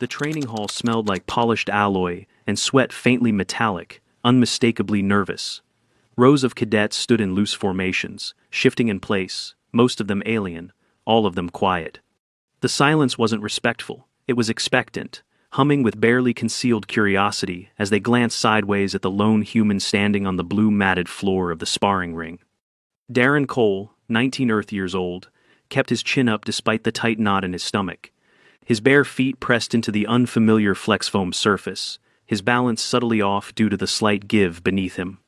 The training hall smelled like polished alloy and sweat faintly metallic, unmistakably nervous. Rows of cadets stood in loose formations, shifting in place, most of them alien, all of them quiet. The silence wasn't respectful, it was expectant, humming with barely concealed curiosity as they glanced sideways at the lone human standing on the blue matted floor of the sparring ring. Darren Cole, 19 Earth years old, kept his chin up despite the tight knot in his stomach. His bare feet pressed into the unfamiliar flex foam surface, his balance subtly off due to the slight give beneath him.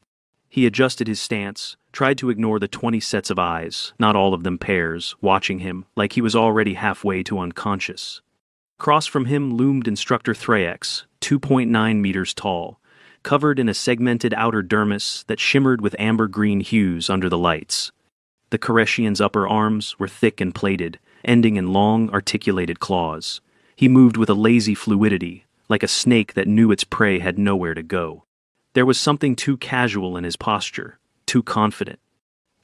He adjusted his stance, tried to ignore the 20 sets of eyes, not all of them pairs, watching him like he was already halfway to unconscious. Across from him loomed Instructor Thraex, 2.9 meters tall, covered in a segmented outer dermis that shimmered with amber-green hues under the lights. The Koreshian's upper arms were thick and plated, ending in long, articulated claws. He moved with a lazy fluidity, like a snake that knew its prey had nowhere to go. There was something too casual in his posture, too confident.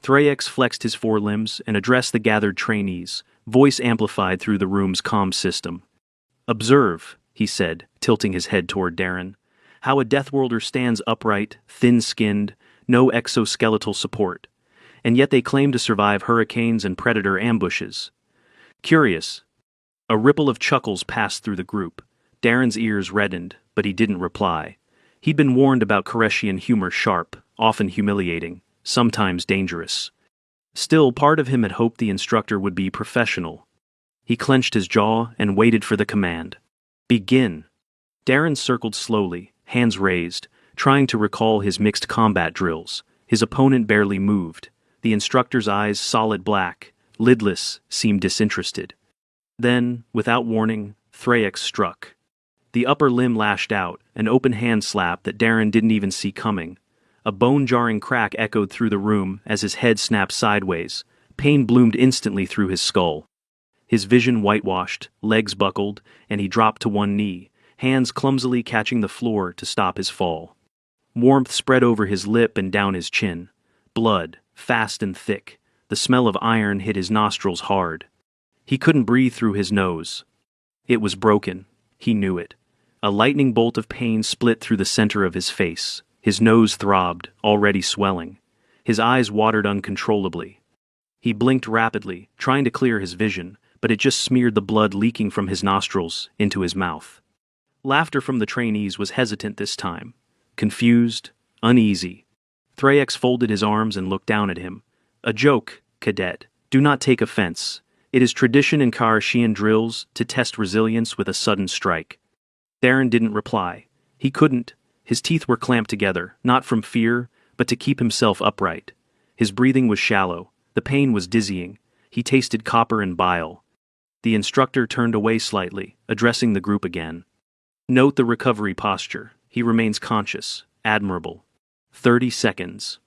Thraex flexed his forelimbs and addressed the gathered trainees, voice amplified through the room's comm system. "Observe," he said, tilting his head toward Darren, "how a Deathworlder stands upright, thin-skinned, no exoskeletal support, and yet they claim to survive hurricanes and predator ambushes. Curious." A ripple of chuckles passed through the group. Darren's ears reddened, but he didn't reply. He'd been warned about Koreshian humor sharp, often humiliating, sometimes dangerous. Still, part of him had hoped the instructor would be professional. He clenched his jaw and waited for the command. "Begin." Darren circled slowly, hands raised, trying to recall his mixed combat drills. His opponent barely moved. The instructor's eyes, solid black, lidless, seemed disinterested. Then, without warning, Thraex struck. The upper limb lashed out, an open hand slap that Darren didn't even see coming. A bone-jarring crack echoed through the room as his head snapped sideways. Pain bloomed instantly through his skull. His vision whitewashed, legs buckled, and he dropped to one knee, hands clumsily catching the floor to stop his fall. Warmth spread over his lip and down his chin. Blood, fast and thick. The smell of iron hit his nostrils hard. He couldn't breathe through his nose. It was broken. He knew it. A lightning bolt of pain split through the center of his face. His nose throbbed, already swelling. His eyes watered uncontrollably. He blinked rapidly, trying to clear his vision, but it just smeared the blood leaking from his nostrils into his mouth. Laughter from the trainees was hesitant this time. Confused, uneasy. Thraex folded his arms and looked down at him. "A joke, cadet. Do not take offense. It is tradition in Koreshian drills to test resilience with a sudden strike." Darren didn't reply. He couldn't. His teeth were clamped together, not from fear, but to keep himself upright. His breathing was shallow. The pain was dizzying. He tasted copper and bile. The instructor turned away slightly, addressing the group again. "Note the recovery posture. He remains conscious. Admirable." 30 seconds.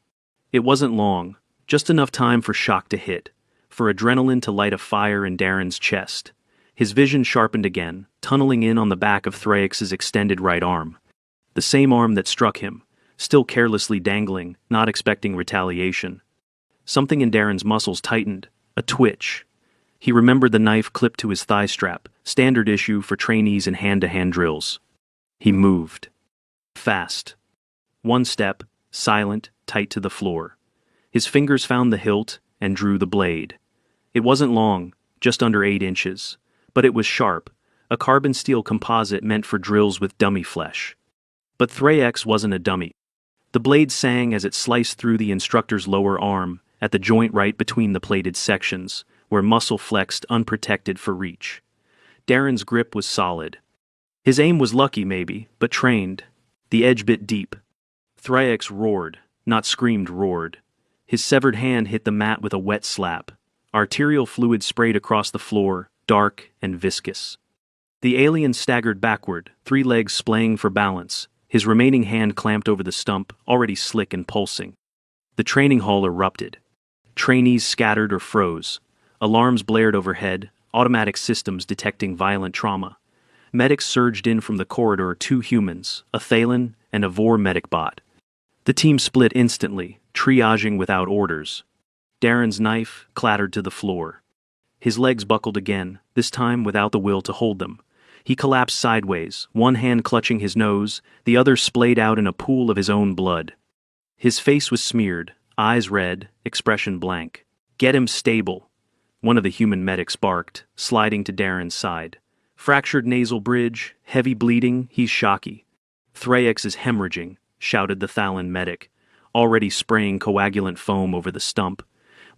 It wasn't long, just enough time for shock to hit, for adrenaline to light a fire in Darren's chest. His vision sharpened again, tunneling in on the back of Thraex's extended right arm. The same arm that struck him, still carelessly dangling, not expecting retaliation. Something in Darren's muscles tightened, a twitch. He remembered the knife clipped to his thigh strap, standard issue for trainees in hand-to-hand drills. He moved. Fast. One step, silent, tight to the floor. His fingers found the hilt and drew the blade. It wasn't long, just under 8 inches, but it was sharp, a carbon steel composite meant for drills with dummy flesh. But Thraex wasn't a dummy. The blade sang as it sliced through the instructor's lower arm, at the joint right between the plated sections, where muscle flexed unprotected for reach. Darren's grip was solid. His aim was lucky maybe, but trained. The edge bit deep. Thraex roared, not screamed, roared. His severed hand hit the mat with a wet slap. Arterial fluid sprayed across the floor, dark and viscous. The alien staggered backward, 3 legs splaying for balance, his remaining hand clamped over the stump, already slick and pulsing. The training hall erupted. Trainees scattered or froze. Alarms blared overhead, automatic systems detecting violent trauma. Medics surged in from the corridor, 2 humans, a Thalen and a Vor medic bot. The team split instantly, triaging without orders. Darren's knife clattered to the floor. His legs buckled again, this time without the will to hold them. He collapsed sideways, one hand clutching his nose, the other splayed out in a pool of his own blood. His face was smeared, eyes red, expression blank. "Get him stable," one of the human medics barked, sliding to Darren's side. "Fractured nasal bridge, heavy bleeding, he's shocky." "Thraex is hemorrhaging," shouted the Thalan medic, already spraying coagulant foam over the stump.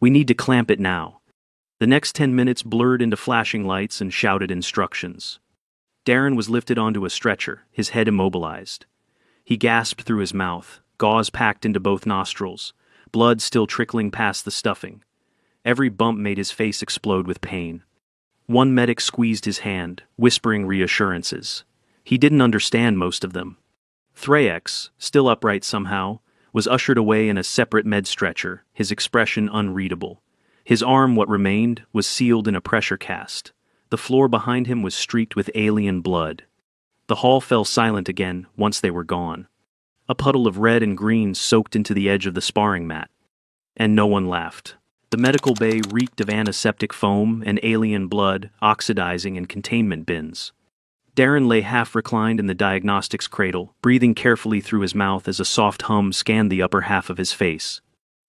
"We need to clamp it now." The next 10 minutes blurred into flashing lights and shouted instructions. Darren was lifted onto a stretcher, his head immobilized. He gasped through his mouth, gauze packed into both nostrils, blood still trickling past the stuffing. Every bump made his face explode with pain. One medic squeezed his hand, whispering reassurances. He didn't understand most of them. Thraex, still upright somehow, was ushered away in a separate med stretcher, his expression unreadable. His arm, what remained, was sealed in a pressure cast. The floor behind him was streaked with alien blood. The hall fell silent again once they were gone. A puddle of red and green soaked into the edge of the sparring mat. And no one laughed. The medical bay reeked of antiseptic foam and alien blood oxidizing in containment bins. Darren lay half-reclined in the diagnostics cradle, breathing carefully through his mouth as a soft hum scanned the upper half of his face.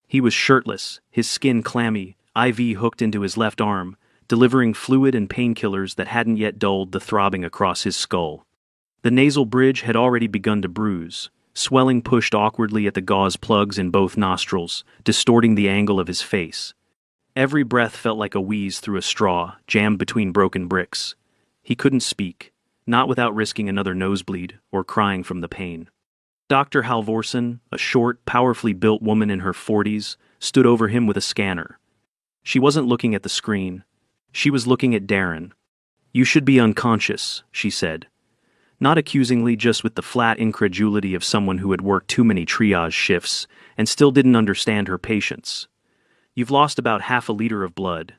He was shirtless, his skin clammy, IV hooked into his left arm, delivering fluid and painkillers that hadn't yet dulled the throbbing across his skull. The nasal bridge had already begun to bruise. Swelling pushed awkwardly at the gauze plugs in both nostrils, distorting the angle of his face. Every breath felt like a wheeze through a straw, jammed between broken bricks. He couldn't speak, not without risking another nosebleed or crying from the pain. Dr. Halvorsen, a short, powerfully built woman in her 40s, stood over him with a scanner. She wasn't looking at the screen. She was looking at Darren. "You should be unconscious," she said. Not accusingly, just with the flat incredulity of someone who had worked too many triage shifts and still didn't understand her patients. "You've lost about half a liter of blood.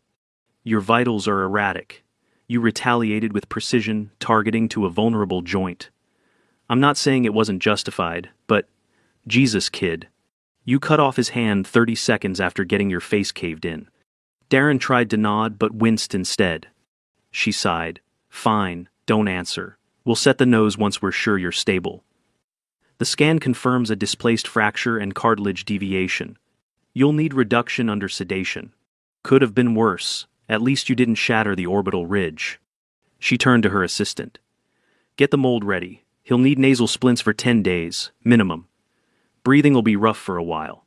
Your vitals are erratic. You retaliated with precision, targeting to a vulnerable joint. I'm not saying it wasn't justified, but, Jesus, kid. You cut off his hand 30 seconds after getting your face caved in." Darren tried to nod but winced instead. She sighed. "Fine, don't answer. We'll set the nose once we're sure you're stable." The scan confirms a displaced fracture and cartilage deviation. "You'll need reduction under sedation. Could have been worse. At least you didn't shatter the orbital ridge." She turned to her assistant. "Get the mold ready. He'll need nasal splints for 10 days, minimum. Breathing will be rough for a while."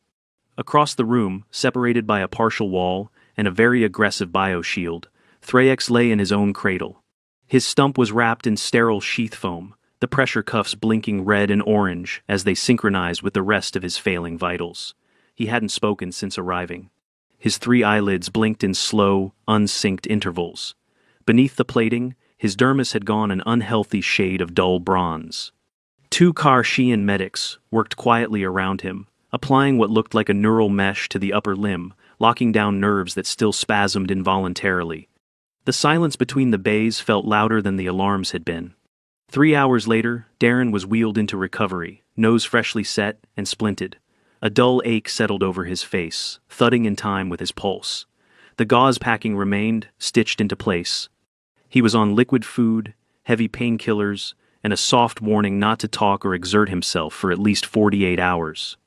Across the room, separated by a partial wall and a very aggressive bioshield, Thraex lay in his own cradle. His stump was wrapped in sterile sheath foam, the pressure cuffs blinking red and orange as they synchronized with the rest of his failing vitals. He hadn't spoken since arriving. His 3 eyelids blinked in slow, unsynced intervals. Beneath the plating, his dermis had gone an unhealthy shade of dull bronze. 2 Karshian medics worked quietly around him, applying what looked like a neural mesh to the upper limb, locking down nerves that still spasmed involuntarily. The silence between the bays felt louder than the alarms had been. 3 hours later, Darren was wheeled into recovery, nose freshly set and splinted. A dull ache settled over his face, thudding in time with his pulse. The gauze packing remained, stitched into place. He was on liquid food, heavy painkillers, and a soft warning not to talk or exert himself for at least 48 hours.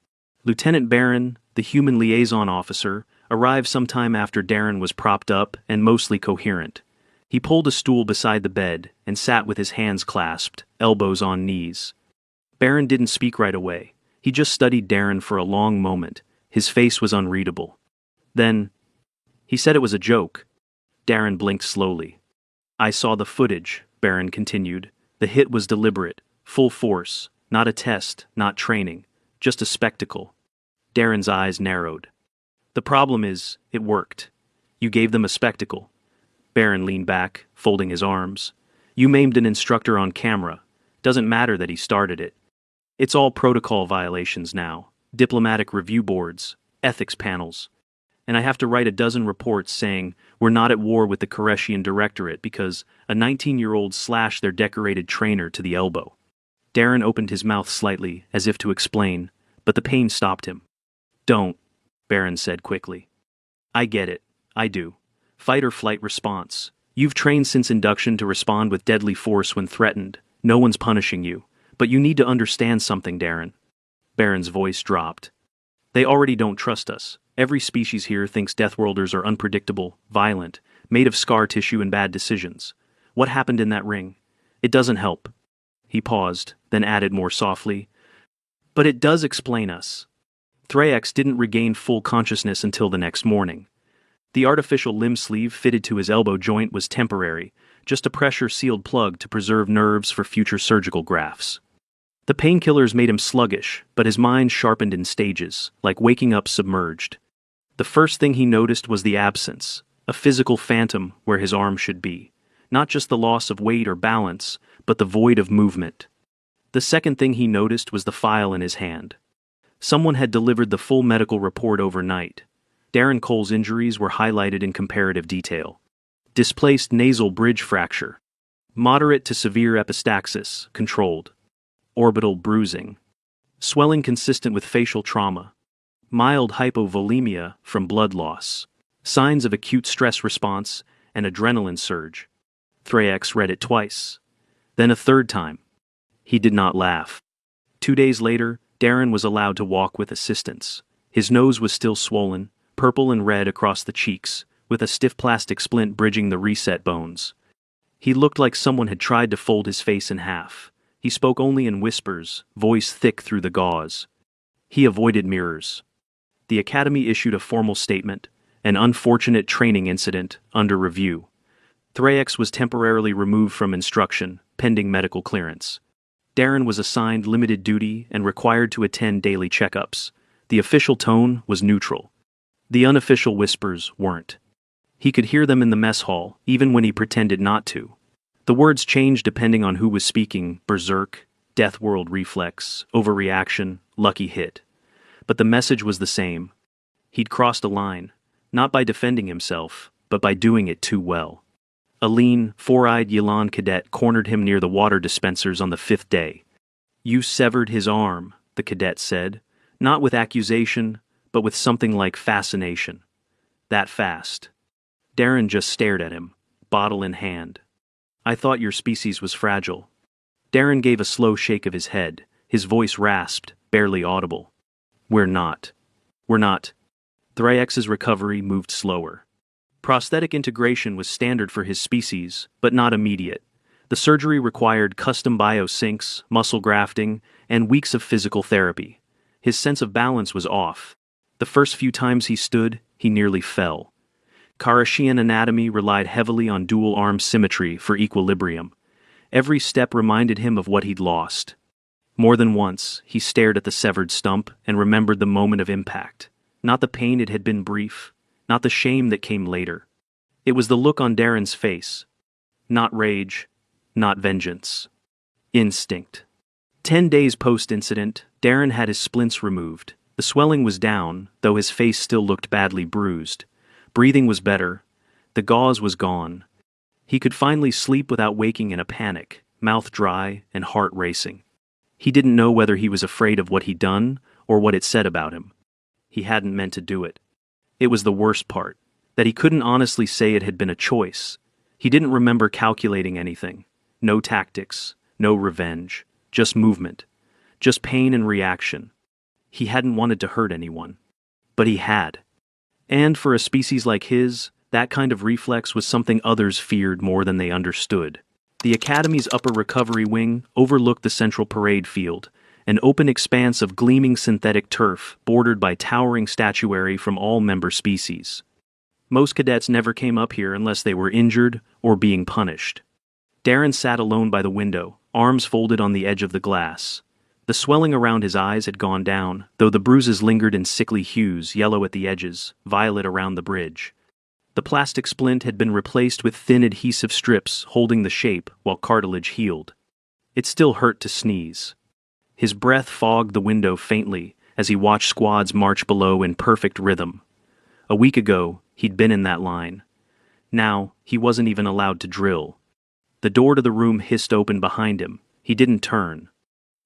Lieutenant Barron, the human liaison officer, arrived sometime after Darren was propped up and mostly coherent. He pulled a stool beside the bed and sat with his hands clasped, elbows on knees. Barron didn't speak right away. He just studied Darren for a long moment. His face was unreadable. Then, he said it was a joke. Darren blinked slowly. "I saw the footage," Barron continued. "The hit was deliberate, full force, not a test, not training, just a spectacle." Darren's eyes narrowed. "The problem is, it worked. You gave them a spectacle." Barron leaned back, folding his arms. "You maimed an instructor on camera. Doesn't matter that he started it. It's all protocol violations now, diplomatic review boards, ethics panels. And I have to write a dozen reports saying we're not at war with the Koreshian Directorate because a 19-year-old slashed their decorated trainer to the elbow." Darren opened his mouth slightly, as if to explain, but the pain stopped him. "Don't," Barron said quickly. "I get it. I do. Fight or flight response. You've trained since induction to respond with deadly force when threatened. No one's punishing you. But you need to understand something, Darren. Baron's voice dropped. They already don't trust us. Every species here thinks Deathworlders are unpredictable, violent, made of scar tissue and bad decisions. What happened in that ring? It doesn't help. He paused, then added more softly. But it does explain us. Thraex didn't regain full consciousness until the next morning. The artificial limb sleeve fitted to his elbow joint was temporary, just a pressure-sealed plug to preserve nerves for future surgical grafts. The painkillers made him sluggish, but his mind sharpened in stages, like waking up submerged. The first thing he noticed was the absence, a physical phantom where his arm should be. Not just the loss of weight or balance, but the void of movement. The second thing he noticed was the file in his hand. Someone had delivered the full medical report overnight. Darren Cole's injuries were highlighted in comparative detail. Displaced nasal bridge fracture. Moderate to severe epistaxis, controlled. Orbital bruising. Swelling consistent with facial trauma. Mild hypovolemia from blood loss. Signs of acute stress response and adrenaline surge. Thraex read it twice. Then a third time. He did not laugh. 2 days later, Darren was allowed to walk with assistance. His nose was still swollen, purple and red across the cheeks, with a stiff plastic splint bridging the reset bones. He looked like someone had tried to fold his face in half. He spoke only in whispers, voice thick through the gauze. He avoided mirrors. The Academy issued a formal statement, an unfortunate training incident, under review. Thraex was temporarily removed from instruction, pending medical clearance. Darren was assigned limited duty and required to attend daily checkups. The official tone was neutral. The unofficial whispers weren't. He could hear them in the mess hall, even when he pretended not to. The words changed depending on who was speaking: berserk, Deathworld reflex, overreaction, lucky hit. But the message was the same. He'd crossed a line, not by defending himself, but by doing it too well. A lean, four-eyed Yelan cadet cornered him near the water dispensers on the 5th day. "You severed his arm," the cadet said, not with accusation, but with something like fascination. That fast. Darren just stared at him, bottle in hand. "I thought your species was fragile." Darren gave a slow shake of his head, his voice rasped, barely audible. We're not. Thraex's recovery moved slower. Prosthetic integration was standard for his species, but not immediate. The surgery required custom biosinks, muscle grafting, and weeks of physical therapy. His sense of balance was off. The first few times he stood, he nearly fell. Karashian anatomy relied heavily on dual arm symmetry for equilibrium. Every step reminded him of what he'd lost. More than once, he stared at the severed stump and remembered the moment of impact. Not the pain, it had been brief. Not the shame that came later. It was the look on Darren's face. Not rage, not vengeance. Instinct. 10 days post-incident, Darren had his splints removed. The swelling was down, though his face still looked badly bruised. Breathing was better. The gauze was gone. He could finally sleep without waking in a panic, mouth dry and heart racing. He didn't know whether he was afraid of what he'd done or what it said about him. He hadn't meant to do it. It was the worst part, that he couldn't honestly say it had been a choice. He didn't remember calculating anything. No tactics, no revenge, just movement, just pain and reaction. He hadn't wanted to hurt anyone. But he had. And for a species like his, that kind of reflex was something others feared more than they understood. The Academy's upper recovery wing overlooked the central parade field, an open expanse of gleaming synthetic turf bordered by towering statuary from all member species. Most cadets never came up here unless they were injured or being punished. Darren sat alone by the window, arms folded on the edge of the glass. The swelling around his eyes had gone down, though the bruises lingered in sickly hues, yellow at the edges, violet around the bridge. The plastic splint had been replaced with thin adhesive strips holding the shape while cartilage healed. It still hurt to sneeze. His breath fogged the window faintly as he watched squads march below in perfect rhythm. A week ago, he'd been in that line. Now, he wasn't even allowed to drill. The door to the room hissed open behind him. He didn't turn.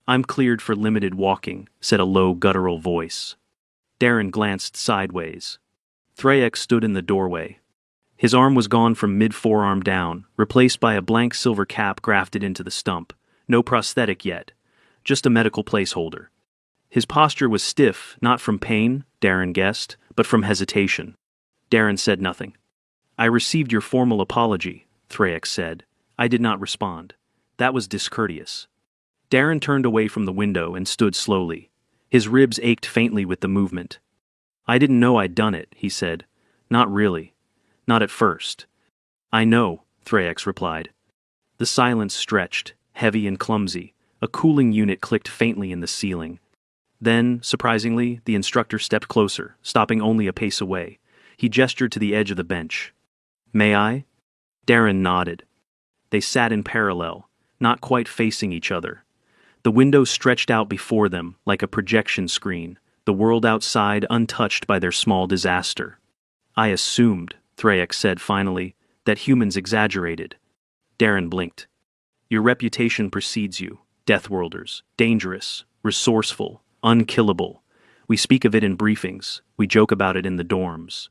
"I'm cleared for limited walking," said a low, guttural voice. Darren glanced sideways. Thraex stood in the doorway. His arm was gone from mid-forearm down, replaced by a blank silver cap grafted into the stump. No prosthetic yet, just a medical placeholder. His posture was stiff, not from pain, Darren guessed, but from hesitation. Darren said nothing. "I received your formal apology," Thraex said. I did not respond. That was discourteous. Darren turned away from the window and stood slowly. His ribs ached faintly with the movement. "I didn't know I'd done it," he said. "Not really. Not at first." "I know," Thraex replied. The silence stretched, heavy and clumsy. A cooling unit clicked faintly in the ceiling. Then, surprisingly, the instructor stepped closer, stopping only a pace away. He gestured to the edge of the bench. "May I?" Darren nodded. They sat in parallel, not quite facing each other. The window stretched out before them like a projection screen, the world outside untouched by their small disaster. "I assumed," Thraex said finally, "that humans exaggerated." Darren blinked. "Your reputation precedes you. Deathworlders. Dangerous. Resourceful. Unkillable. We speak of it in briefings. We joke about it in the dorms.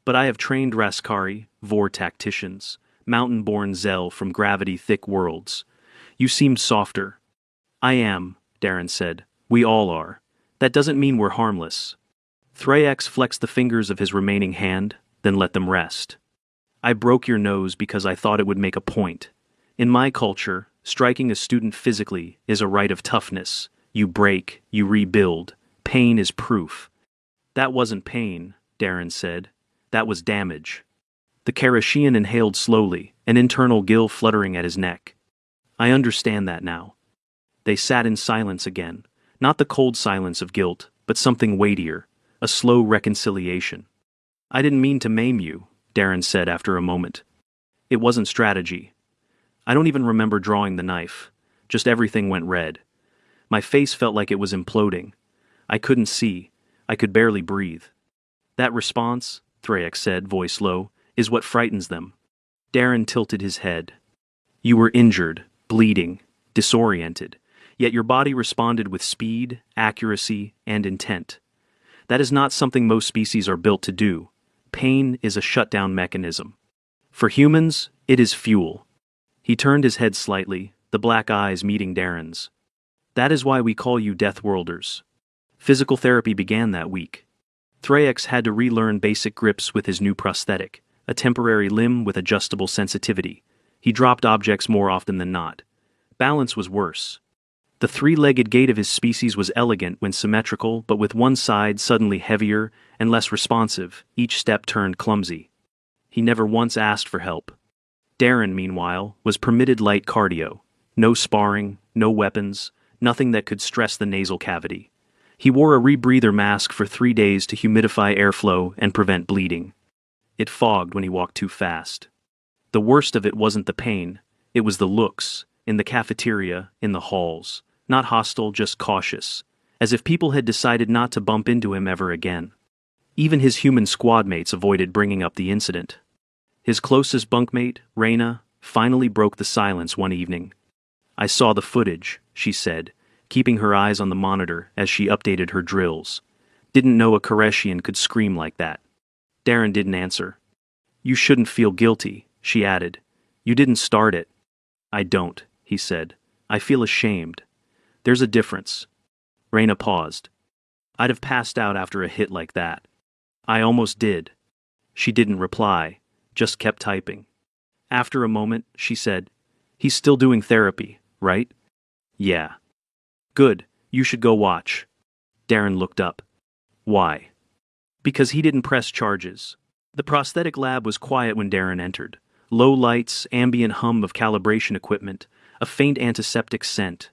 But I have trained Raskari, Vor tacticians, mountain-born Zell from gravity-thick worlds. You seemed softer." "I am," Darren said. "We all are. That doesn't mean we're harmless." Thraex flexed the fingers of his remaining hand, then let them rest. "I broke your nose because I thought it would make a point. In my culture, striking a student physically is a rite of toughness. You break, you rebuild. Pain is proof." "That wasn't pain," Darren said. "That was damage." The Karashian inhaled slowly, an internal gill fluttering at his neck. "I understand that now." They sat in silence again, not the cold silence of guilt, but something weightier, a slow reconciliation. "I didn't mean to maim you," Darren said after a moment. "It wasn't strategy. I don't even remember drawing the knife. Just everything went red. My face felt like it was imploding. I couldn't see. I could barely breathe." "That response," Thraex said, voice low, "is what frightens them." Darren tilted his head. "You were injured, bleeding, disoriented, yet your body responded with speed, accuracy, and intent. That is not something most species are built to do. Pain is a shutdown mechanism. For humans, it is fuel." He turned his head slightly, the black eyes meeting Darren's. "That is why we call you Deathworlders." Physical therapy began that week. Thraex had to relearn basic grips with his new prosthetic, a temporary limb with adjustable sensitivity. He dropped objects more often than not. Balance was worse. The three-legged gait of his species was elegant when symmetrical, but with one side suddenly heavier and less responsive, each step turned clumsy. He never once asked for help. Darren, meanwhile, was permitted light cardio. No sparring, no weapons, nothing that could stress the nasal cavity. He wore a rebreather mask for 3 days to humidify airflow and prevent bleeding. It fogged when he walked too fast. The worst of it wasn't the pain, it was the looks, in the cafeteria, in the halls. Not hostile, just cautious, as if people had decided not to bump into him ever again. Even his human squad mates avoided bringing up the incident. His closest bunkmate, Reyna, finally broke the silence one evening. "I saw the footage," she said, keeping her eyes on the monitor as she updated her drills. "Didn't know a Koreshian could scream like that." Darren didn't answer. "You shouldn't feel guilty," she added. "You didn't start it." "I don't," he said. "I feel ashamed. There's a difference." Reyna paused. "I'd have passed out after a hit like that." "I almost did." She didn't reply, just kept typing. After a moment, she said, "He's still doing therapy, right?" "Yeah." "Good, you should go watch." Darren looked up. "Why?" "Because he didn't press charges." The prosthetic lab was quiet when Darren entered. Low lights, ambient hum of calibration equipment, a faint antiseptic scent.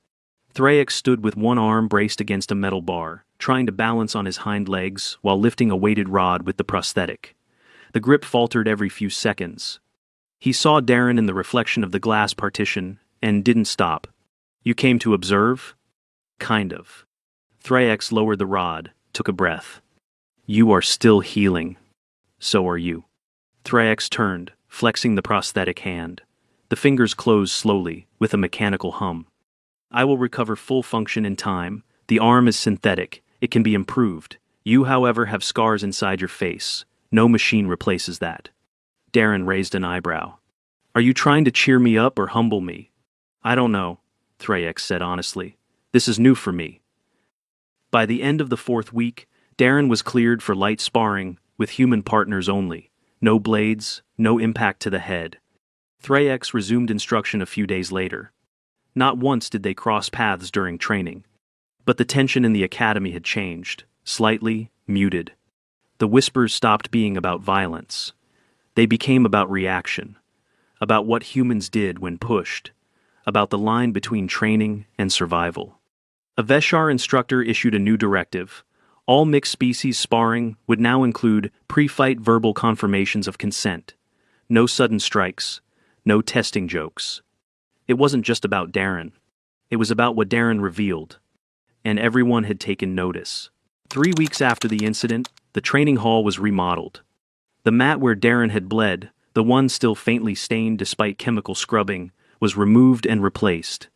Thraex stood with one arm braced against a metal bar, trying to balance on his hind legs while lifting a weighted rod with the prosthetic. The grip faltered every few seconds. He saw Darren in the reflection of the glass partition and didn't stop. "You came to observe?" "Kind of." Thraex lowered the rod, took a breath. "You are still healing. So are you." Thraex turned, flexing the prosthetic hand. The fingers closed slowly, with a mechanical hum. "I will recover full function in time. The arm is synthetic. It can be improved. You, however, have scars inside your face. No machine replaces that." Darren raised an eyebrow. Are you trying to cheer me up or humble me? I don't know, Thraex said honestly. This is new for me. By the end of the 4th week, Darren was cleared for light sparring, with human partners only. No blades, no impact to the head. Thraex resumed instruction a few days later. Not once did they cross paths during training. But the tension in the academy had changed, slightly, muted. The whispers stopped being about violence. They became about reaction, about what humans did when pushed, about the line between training and survival. A Veshar instructor issued a new directive. All mixed species sparring would now include pre-fight verbal confirmations of consent. No sudden strikes, no testing jokes. It wasn't just about Darren. It was about what Darren revealed. And everyone had taken notice. 3 weeks after the incident, the training hall was remodeled. The mat where Darren had bled, the one still faintly stained despite chemical scrubbing, was removed and replaced.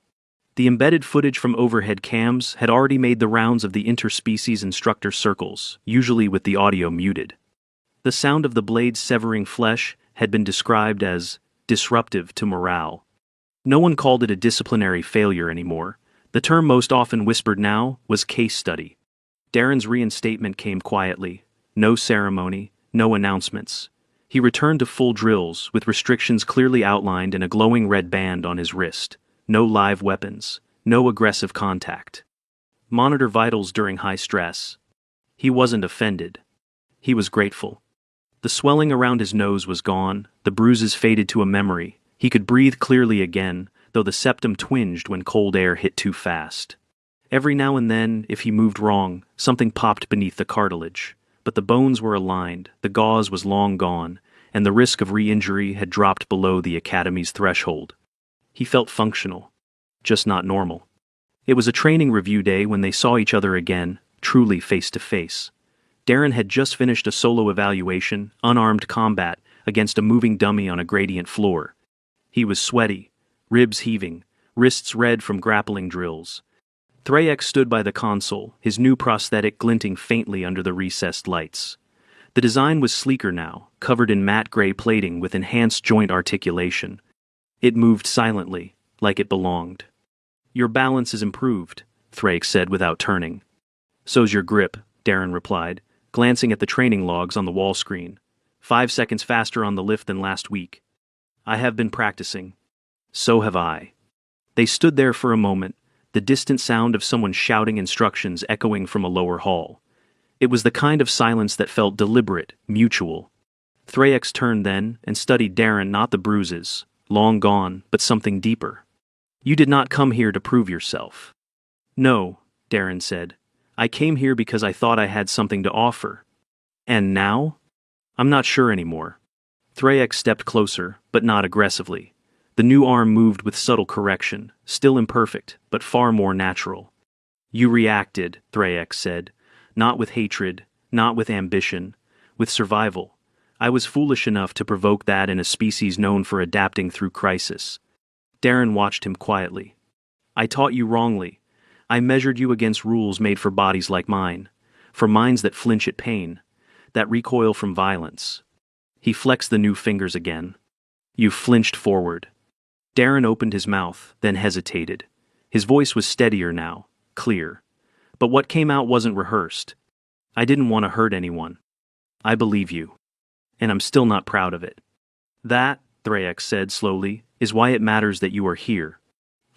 The embedded footage from overhead cams had already made the rounds of the interspecies instructor circles, usually with the audio muted. The sound of the blades severing flesh had been described as disruptive to morale. No one called it a disciplinary failure anymore. The term most often whispered now was case study. Darren's reinstatement came quietly. No ceremony, no announcements. He returned to full drills, with restrictions clearly outlined in a glowing red band on his wrist. No live weapons, no aggressive contact. Monitor vitals during high stress. He wasn't offended. He was grateful. The swelling around his nose was gone, the bruises faded to a memory. He could breathe clearly again, though the septum twinged when cold air hit too fast. Every now and then, if he moved wrong, something popped beneath the cartilage. But the bones were aligned, the gauze was long gone, and the risk of re-injury had dropped below the academy's threshold. He felt functional, just not normal. It was a training review day when they saw each other again, truly face to face. Darren had just finished a solo evaluation, unarmed combat, against a moving dummy on a gradient floor. He was sweaty, ribs heaving, wrists red from grappling drills. Thraex stood by the console, his new prosthetic glinting faintly under the recessed lights. The design was sleeker now, covered in matte gray plating with enhanced joint articulation. It moved silently, like it belonged. Your balance is improved, Thraex said without turning. So's your grip, Darren replied, glancing at the training logs on the wall screen. 5 seconds faster on the lift than last week. I have been practicing. So have I. They stood there for a moment, the distant sound of someone shouting instructions echoing from a lower hall. It was the kind of silence that felt deliberate, mutual. Thraex turned then and studied Darren, not the bruises, long gone, but something deeper. You did not come here to prove yourself. No, Darren said. I came here because I thought I had something to offer. And now? I'm not sure anymore. Thraex stepped closer, but not aggressively. The new arm moved with subtle correction, still imperfect, but far more natural. You reacted, Thraex said. Not with hatred, not with ambition, with survival. I was foolish enough to provoke that in a species known for adapting through crisis. Darren watched him quietly. I taught you wrongly. I measured you against rules made for bodies like mine, for minds that flinch at pain, that recoil from violence. He flexed the new fingers again. You flinched forward. Darren opened his mouth, then hesitated. His voice was steadier now, clear. But what came out wasn't rehearsed. I didn't want to hurt anyone. I believe you. And I'm still not proud of it. That, Thraex said slowly, is why it matters that you are here.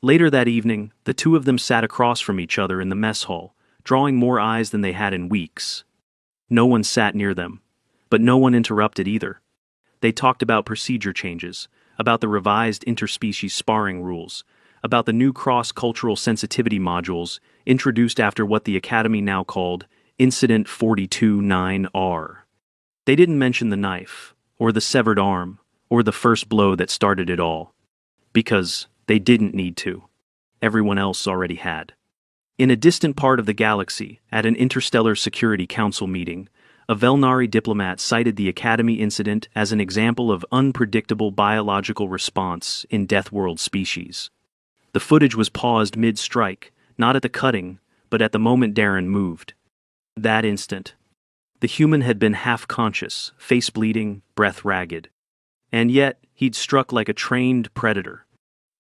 Later that evening, the two of them sat across from each other in the mess hall, drawing more eyes than they had in weeks. No one sat near them, but no one interrupted either. They talked about procedure changes, about the revised interspecies sparring rules, about the new cross-cultural sensitivity modules introduced after what the Academy now called Incident 42-9R. They didn't mention the knife, or the severed arm, or the first blow that started it all. Because they didn't need to. Everyone else already had. In a distant part of the galaxy, at an Interstellar Security Council meeting, a Velnari diplomat cited the Academy incident as an example of unpredictable biological response in Deathworld species. The footage was paused mid-strike, not at the cutting, but at the moment Darren moved. That instant. The human had been half-conscious, face bleeding, breath ragged. And yet, he'd struck like a trained predator.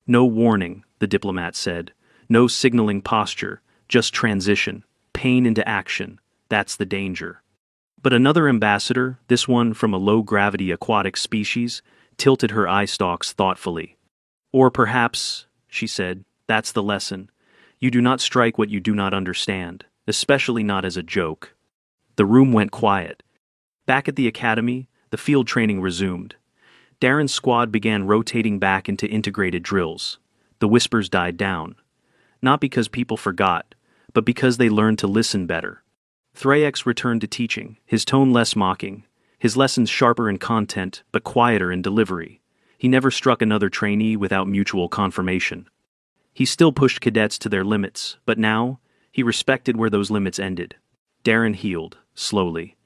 No warning, the diplomat said. No signaling posture, just transition, pain into action. That's the danger. But another ambassador, this one from a low-gravity aquatic species, tilted her eye stalks thoughtfully. Or perhaps, she said, that's the lesson. You do not strike what you do not understand, especially not as a joke. The room went quiet. Back at the academy, the field training resumed. Darren's squad began rotating back into integrated drills. The whispers died down. Not because people forgot, but because they learned to listen better. Thraex returned to teaching, his tone less mocking, his lessons sharper in content but quieter in delivery. He never struck another trainee without mutual confirmation. He still pushed cadets to their limits, but now, he respected where those limits ended. Darren healed, slowly.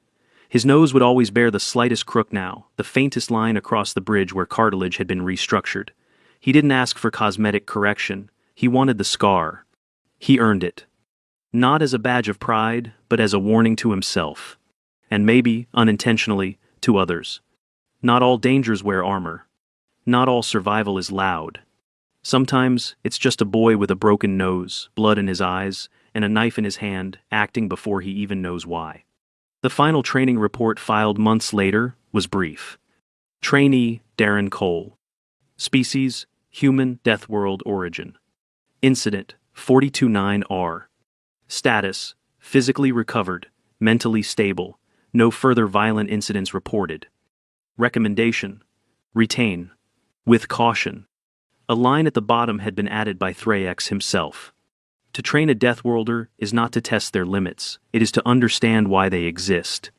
His nose would always bear the slightest crook now, the faintest line across the bridge where cartilage had been restructured. He didn't ask for cosmetic correction, he wanted the scar. He earned it. Not as a badge of pride, but as a warning to himself. And maybe, unintentionally, to others. Not all dangers wear armor. Not all survival is loud. Sometimes, it's just a boy with a broken nose, blood in his eyes, and a knife in his hand, acting before he even knows why. The final training report filed months later was brief. Trainee, Darren Cole. Species, human, Deathworld origin. Incident, 429R. Status, physically recovered, mentally stable, no further violent incidents reported. Recommendation, retain, with caution. A line at the bottom had been added by Thraex himself. To train a Deathworlder is not to test their limits, it is to understand why they exist.